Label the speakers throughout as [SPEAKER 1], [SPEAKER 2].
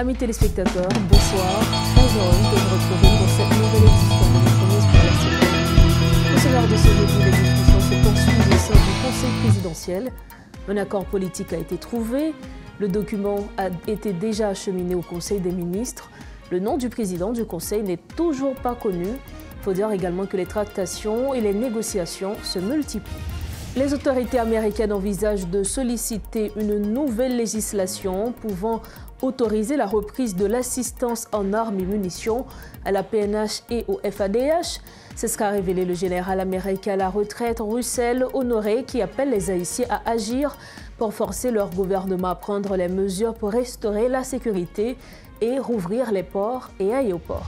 [SPEAKER 1] Amis téléspectateurs, bonsoir. Très heureuse de vous retrouver pour cette nouvelle édition de notre News pour la semaine. Au sommaire de ce jeudi, les discussions se poursuivent au sein du Conseil présidentiel. Un accord politique a été trouvé. Le document a été déjà acheminé au Conseil des ministres. Le nom du président du Conseil n'est toujours pas connu. Il faut dire également que les tractations et les négociations se multiplient. Les autorités américaines envisagent de solliciter une nouvelle législation pouvant autoriser la reprise de l'assistance en armes et munitions à la PNH et au FADH. C'est ce qu'a révélé le général américain à la retraite Russell Honoré, qui appelle les Haïtiens à agir pour forcer leur gouvernement à prendre les mesures pour restaurer la sécurité et rouvrir les ports et aéroports.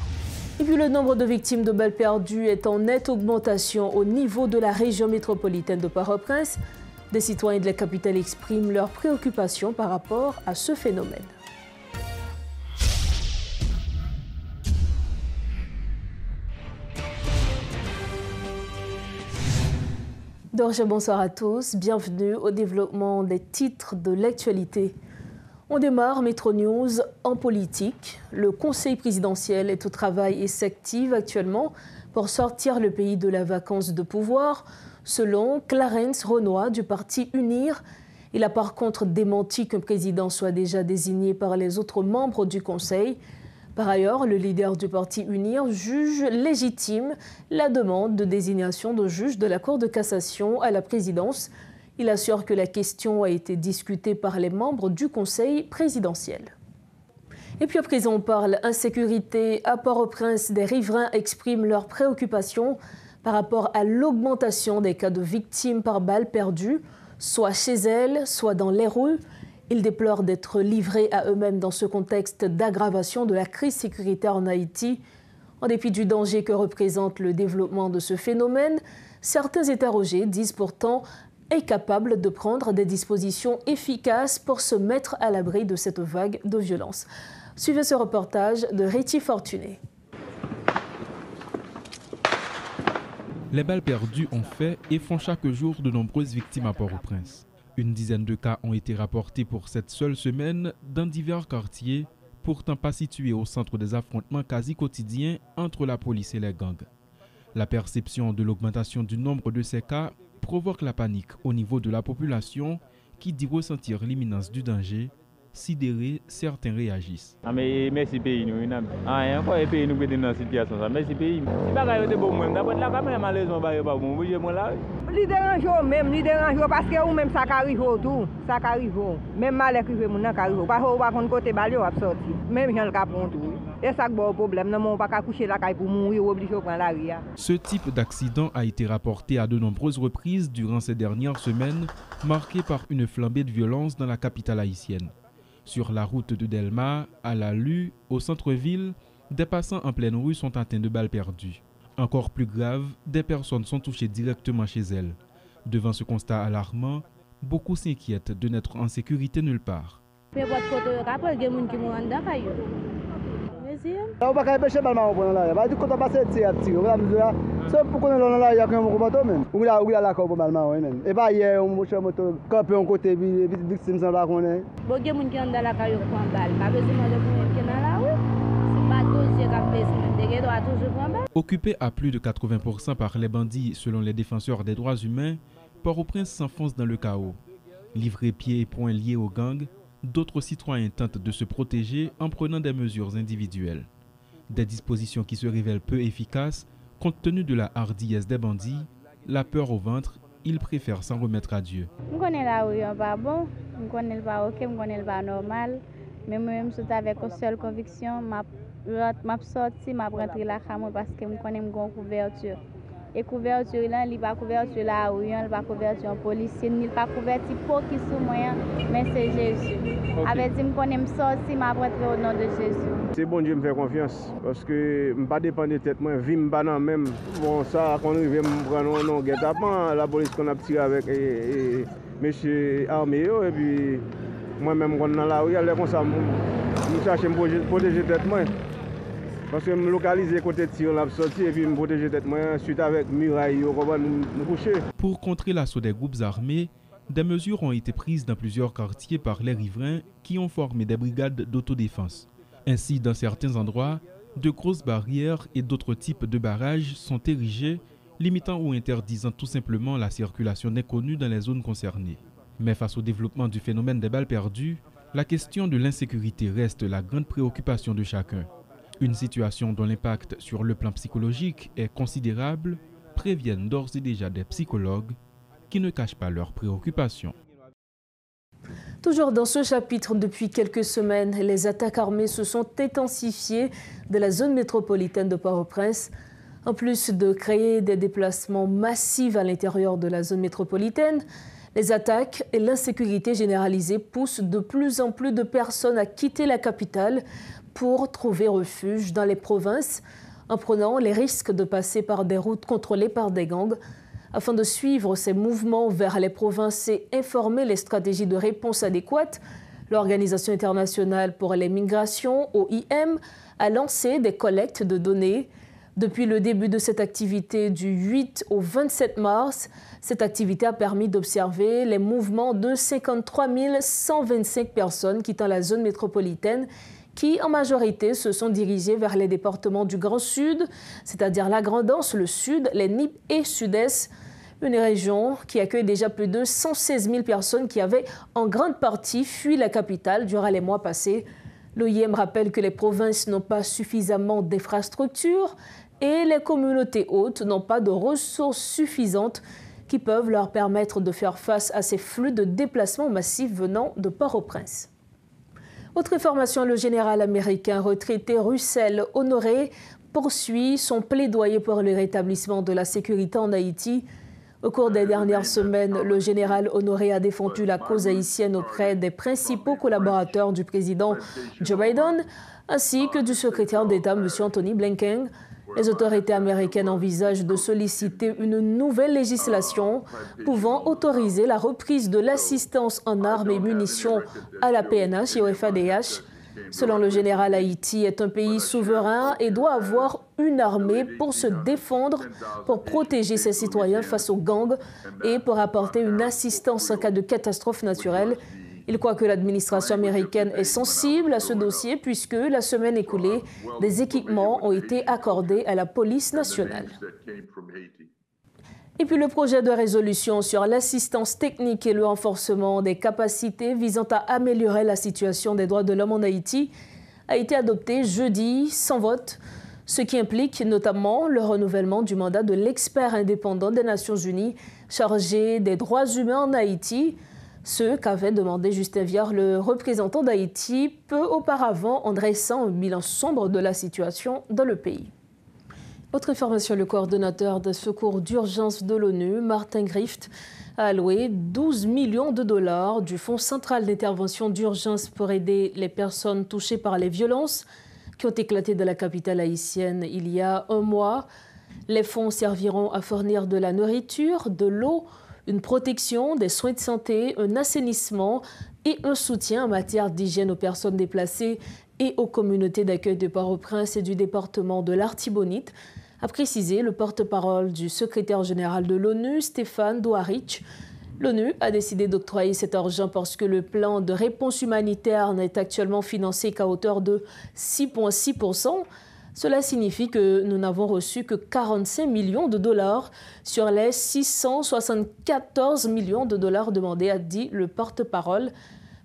[SPEAKER 1] Et puis le nombre de victimes de balles perdues est en nette augmentation au niveau de la région métropolitaine de Port-au-Prince. Des citoyens de la capitale expriment leurs préoccupations par rapport à ce phénomène. Donc, bonsoir à tous, bienvenue au développement des titres de l'actualité. On démarre Métro News en politique. Le Conseil présidentiel est au travail et s'active actuellement pour sortir le pays de la vacance de pouvoir. Selon Clarence Renoir du parti UNIR, il a par contre démenti qu'un président soit déjà désigné par les autres membres du Conseil. Par ailleurs, le leader du parti UNIR juge légitime la demande de désignation de juge de la Cour de cassation à la présidence. Il assure que la question a été discutée par les membres du Conseil présidentiel. Et puis à présent, on parle insécurité. À Port-au-Prince, des riverains expriment leurs préoccupations par rapport à l'augmentation des cas de victimes par balles perdues, soit chez elles, soit dans les rues. Ils déplorent d'être livrés à eux-mêmes dans ce contexte d'aggravation de la crise sécuritaire en Haïti. En dépit du danger que représente le développement de ce phénomène, certains interrogés disent pourtant incapables de prendre des dispositions efficaces pour se mettre à l'abri de cette vague de violence. Suivez ce reportage de Réti Fortuné.
[SPEAKER 2] Les balles perdues ont fait et font chaque jour de nombreuses victimes à Port-au-Prince. Une dizaine de cas ont été rapportés pour cette seule semaine dans divers quartiers, pourtant pas situés au centre des affrontements quasi quotidiens entre la police et les gangs. La perception de l'augmentation du nombre de ces cas provoque la panique au niveau de la population qui dit ressentir l'imminence du danger. Sidérés, certains réagissent.
[SPEAKER 3] Mais merci pays nous, encore un pays nous qui est dans cette situation ça. Merci pays. Si pas gagne de bon même, d'abord la caméra malheureusement pas bon, bouger moi là.
[SPEAKER 4] Li dérange parce que ou même ça arrive tout, ça arrive. Même mal écrivé mon nan arrive parce que pas kon côté balio a sorti. Même gens le capon tout. Et ça bon problème, non pas coucher la caille pour mourir obligé prendre la ria.
[SPEAKER 2] Ce type d'accident a été rapporté à de nombreuses reprises durant ces dernières semaines, marqué par une flambée de violence dans la capitale haïtienne. Sur la route de Delma, à la Lue, au centre-ville, des passants en pleine rue sont atteints de balles perdues. Encore plus grave, des personnes sont touchées directement chez elles. Devant ce constat alarmant, beaucoup s'inquiètent de n'être en sécurité nulle part. Occupé à plus de 80% par les bandits selon les défenseurs des droits humains, Port-au-Prince s'enfonce dans le chaos. Livrés pieds et poings liés aux gangs, d'autres citoyens tentent de se protéger en prenant des mesures individuelles. Des dispositions qui se révèlent peu efficaces compte tenu de la hardiesse des bandits, la peur au ventre, ils préfèrent s'en remettre à Dieu.
[SPEAKER 5] Je connais la rue, pas bon, je connais pas ok, je connais pas normal, mais moi-même je suis avec une seule conviction, je sorti, je rentre la chambre parce que je connais une couverture. Et couverture là, il pas couverture la rue, il pas couverture policier, il pas couverture pour qui sous moyen, mais c'est Jésus. Avec dit me connais me sorti, m'a rentré au nom de Jésus.
[SPEAKER 6] C'est bon Dieu me fait confiance parce que me pas dépendre de tête moi, vie me pas non même. Bon ça quand arrive me prendre non guet-apens, la police qu'on a tiré avec monsieur armé et puis moi même quand dans la rue, aller comme ça me chercher me protéger tête moi. Parce que je me localise côté tir, on a sorti et puis me protéger tête moi suite avec muraille, me coucher.
[SPEAKER 2] Pour contrer l'assaut des groupes armés, des mesures ont été prises dans plusieurs quartiers par les riverains qui ont formé des brigades d'autodéfense. Ainsi, dans certains endroits, de grosses barrières et d'autres types de barrages sont érigés, limitant ou interdisant tout simplement la circulation d'inconnus dans les zones concernées. Mais face au développement du phénomène des balles perdues, la question de l'insécurité reste la grande préoccupation de chacun. Une situation dont l'impact sur le plan psychologique est considérable, préviennent d'ores et déjà des psychologues qui ne cachent pas leurs préoccupations.
[SPEAKER 1] Toujours dans ce chapitre, depuis quelques semaines, les attaques armées se sont intensifiées de la zone métropolitaine de Port-au-Prince. En plus de créer des déplacements massifs à l'intérieur de la zone métropolitaine, les attaques et l'insécurité généralisée poussent de plus en plus de personnes à quitter la capitale pour trouver refuge dans les provinces, en prenant les risques de passer par des routes contrôlées par des gangs. Afin de suivre ces mouvements vers les provinces et informer les stratégies de réponse adéquates, l'Organisation internationale pour les migrations, OIM, a lancé des collectes de données. Depuis le début de cette activité du 8 au 27 mars, cette activité a permis d'observer les mouvements de 53 125 personnes quittant la zone métropolitaine qui, en majorité, se sont dirigées vers les départements du Grand Sud, c'est-à-dire la Grande-Anse, le Sud, les Nippes et Sud-Est, une région qui accueille déjà plus de 116 000 personnes qui avaient en grande partie fui la capitale durant les mois passés. L'OIM rappelle que les provinces n'ont pas suffisamment d'infrastructures et les communautés hôtes n'ont pas de ressources suffisantes qui peuvent leur permettre de faire face à ces flux de déplacements massifs venant de Port-au-Prince. Autre information, le général américain retraité Russell Honoré poursuit son plaidoyer pour le rétablissement de la sécurité en Haïti. Au cours des dernières semaines, le général Honoré a défendu la cause haïtienne auprès des principaux collaborateurs du président Joe Biden, ainsi que du secrétaire d'État M. Anthony Blinken. Les autorités américaines envisagent de solliciter une nouvelle législation pouvant autoriser la reprise de l'assistance en armes et munitions à la PNH et au FADH. Selon le général, Haïti est un pays souverain et doit avoir une armée pour se défendre, pour protéger ses citoyens face aux gangs et pour apporter une assistance en cas de catastrophe naturelle. Il croit que l'administration américaine est sensible à ce dossier puisque la semaine écoulée, des équipements ont été accordés à la police nationale. Et puis le projet de résolution sur l'assistance technique et le renforcement des capacités visant à améliorer la situation des droits de l'homme en Haïti a été adopté jeudi sans vote, ce qui implique notamment le renouvellement du mandat de l'expert indépendant des Nations Unies chargé des droits humains en Haïti, ce qu'avait demandé Justin Viard, le représentant d'Haïti, peu auparavant en dressant un bilan sombre de la situation dans le pays. Autre information, le coordonnateur des secours d'urgence de l'ONU, Martin Griffith, a alloué 12 millions de dollars du Fonds central d'intervention d'urgence pour aider les personnes touchées par les violences qui ont éclaté de la capitale haïtienne il y a un mois. Les fonds serviront à fournir de la nourriture, de l'eau, une protection, des soins de santé, un assainissement et un soutien en matière d'hygiène aux personnes déplacées et aux communautés d'accueil de Port-au-Prince et du département de l'Artibonite, a précisé le porte-parole du secrétaire général de l'ONU, Stéphane Dujarric. L'ONU a décidé d'octroyer cet argent parce que le plan de réponse humanitaire n'est actuellement financé qu'à hauteur de 6,6%. Cela signifie que nous n'avons reçu que 45 millions de dollars sur les 674 millions de dollars demandés, a dit le porte-parole.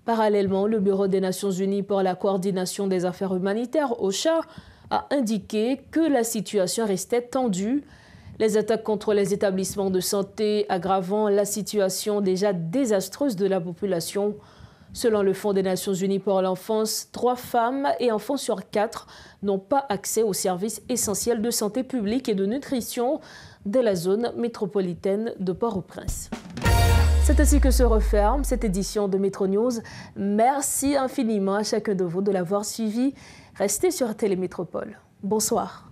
[SPEAKER 1] Parallèlement, le Bureau des Nations Unies pour la coordination des affaires humanitaires, OCHA, a indiqué que la situation restait tendue. Les attaques contre les établissements de santé aggravant la situation déjà désastreuse de la population. Selon le Fonds des Nations Unies pour l'enfance, 3 femmes et enfants sur 4 n'ont pas accès aux services essentiels de santé publique et de nutrition de la zone métropolitaine de Port-au-Prince. C'est ainsi que se referme cette édition de Métro News. Merci infiniment à chacun de vous de l'avoir suivi. Restez sur Télémétropole. Bonsoir.